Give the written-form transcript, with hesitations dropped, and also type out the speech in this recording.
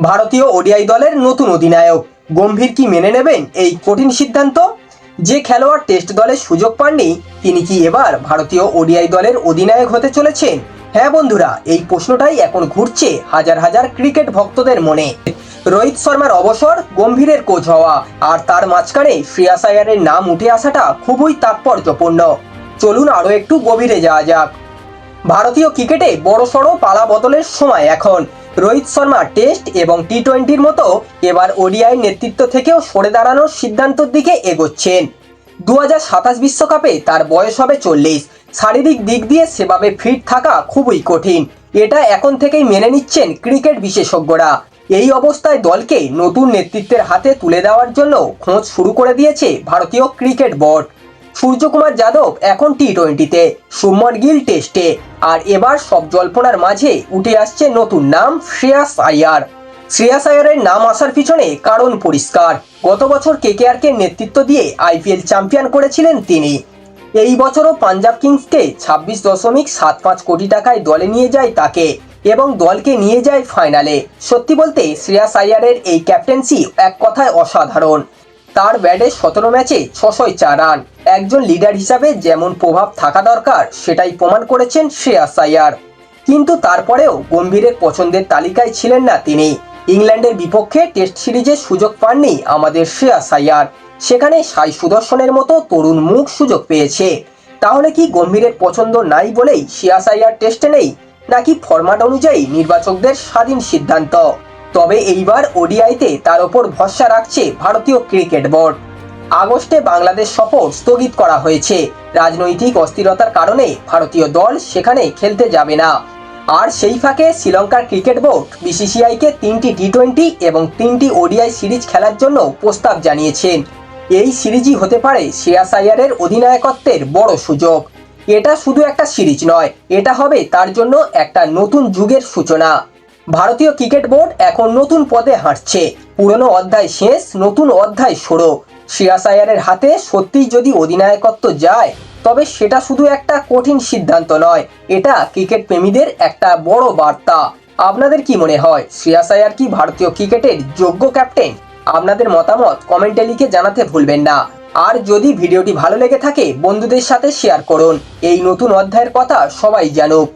ভারতীয় ওডিআই দলের নতুন অধিনায়ক গম্ভীর কি মেনে নেবেন এই কঠিন সিদ্ধান্ত? যে খেলোয়াড় টেস্ট দলের সুযোগ পাননি তিনি কি এবার ভারতীয় ওডিআই দলের অধিনায়ক হতে চলেছেন? হ্যাঁ বন্ধুরা, এই প্রশ্নটাই এখন ঘুরছে হাজার হাজার ক্রিকেট ভক্তদের মনে। রোহিত শর্মার অবসর, গম্ভীরের কোচ হওয়া আর তার মাঝখানে শ্রেয়াস আয়ারের নাম উঠে আসাটা খুবই তাৎপর্যপূর্ণ। চলুন আরও একটু গভীরে যাওয়া যাক। ভারতীয় ক্রিকেটে বড়সড় পালা বদলের সময় এখন। রোহিত শর্মা টেস্ট এবং টি-20-র মতো এবার ওডিআই নেতৃত্ব থেকেও সরে দাঁড়ানোর সিদ্ধান্তের দিকে এগোচ্ছেন। 2027 বিশ্বকাপে তার বয়স হবে 40। শারীরিক দিক দিয়ে সেভাবে ফিট থাকা খুবই কঠিন, এটা এখন থেকেই মেনে নিচ্ছেন ক্রিকেট বিশেষজ্ঞরা। এই অবস্থায় দলকে নতুন নেতৃত্বের হাতে তুলে দেওয়ার জন্য খোঁজ শুরু করে দিয়েছে ভারতীয় ক্রিকেট বোর্ড। সূর্যকুমার যাদব এখন টি-20-তে, শুভমন গিল টেস্টে, আর এবার সব জল্পনার মাঝে উঠে আসছে নতুন নাম শ্রেয়াস আয়ার। শ্রেয়াস আয়ারের নাম আসার পিছনে কারণ পরিষ্কার। গত বছর কেকেআরকে নেতৃত্ব দিয়ে আইপিএল চ্যাম্পিয়ন করেছিলেন তিনি। এই বছরও পাঞ্জাব কিংসকে 26.75 কোটি টাকায় দলে নিয়ে যায় তাকে এবং দলকে নিয়ে যায় ফাইনালে। সত্যি বলতে শ্রেয়াস আয়ারের এই ক্যাপ্টেন্সি এক কথায় অসাধারণ। তার ব্যাটে 17 ম্যাচে 604 রান। একজন লিডার হিসাবে যেমন প্রভাব থাকা দরকার সেটাই প্রমাণ করেছেন শ্রেয়াস আয়ার। কিন্তু তারপরেও গম্ভীরের পছন্দের তালিকায় ছিলেন না তিনি। ইংল্যান্ডের বিপক্ষে টেস্ট সিরিজের সুযোগ পাননি আমাদের শ্রেয়াস আয়ার, সেখানে সাই সুদর্শনের মতো তরুণ মুখ সুযোগ পেয়েছে। তাহলে কি গম্ভীরের পছন্দ নাই বলেই শ্রেয়াস আয়ার টেস্টে নেই, নাকি ফরম্যাট অনুযায়ী নির্বাচকদের স্বাধীন সিদ্ধান্ত? তবে এইবার ওডিআইতে তার ওপর ভরসা রাখছে ভারতীয় ক্রিকেট বোর্ড। আগস্টে বাংলাদেশ সফর স্থগিত করা হয়েছে। রাজনৈতিক অস্থিরতার কারণে ভারতীয় দল সেখানে খেলতে যাবে না। আর সেই ফাঁকে শ্রীলঙ্কার ক্রিকেট বোর্ড বিসিসিআইকে 3টি টি-20 এবং 3টি ওডিআই সিরিজ খেলার জন্য প্রস্তাব জানিয়েছেন। এই সিরিজই হতে পারে শ্রেয়াস আয়ারের অধিনায়কত্বের বড় সুযোগ। এটা শুধু একটা সিরিজ নয়, এটা হবে তার জন্য একটা নতুন যুগের সূচনা। ভারতীয় ক্রিকেট বোর্ড এখন নতুন পথে হাঁটছে। পুরনো অধ্যায় শেষ, নতুন অধ্যায় শুরু। শ্রেয়াস আয়ারের হাতে সত্যিই যদি অধিনায়কত্ব যায়, তবে সেটা শুধু একটা কঠিন সিদ্ধান্ত নয়, এটা ক্রিকেট প্রেমীদের একটা বড় বার্তা। আপনাদের কি মনে হয়, শ্রেয়াস আয়ার কি ভারতীয় ক্রিকেটের যোগ্য ক্যাপ্টেন? আপনাদের মতামত কমেন্টে লিখে জানাতে ভুলবেন না। আর যদি ভিডিওটি ভালো লেগে থাকে বন্ধুদের সাথে শেয়ার করুন। এই নতুন অধ্যায়ের কথা সবাই জানুক।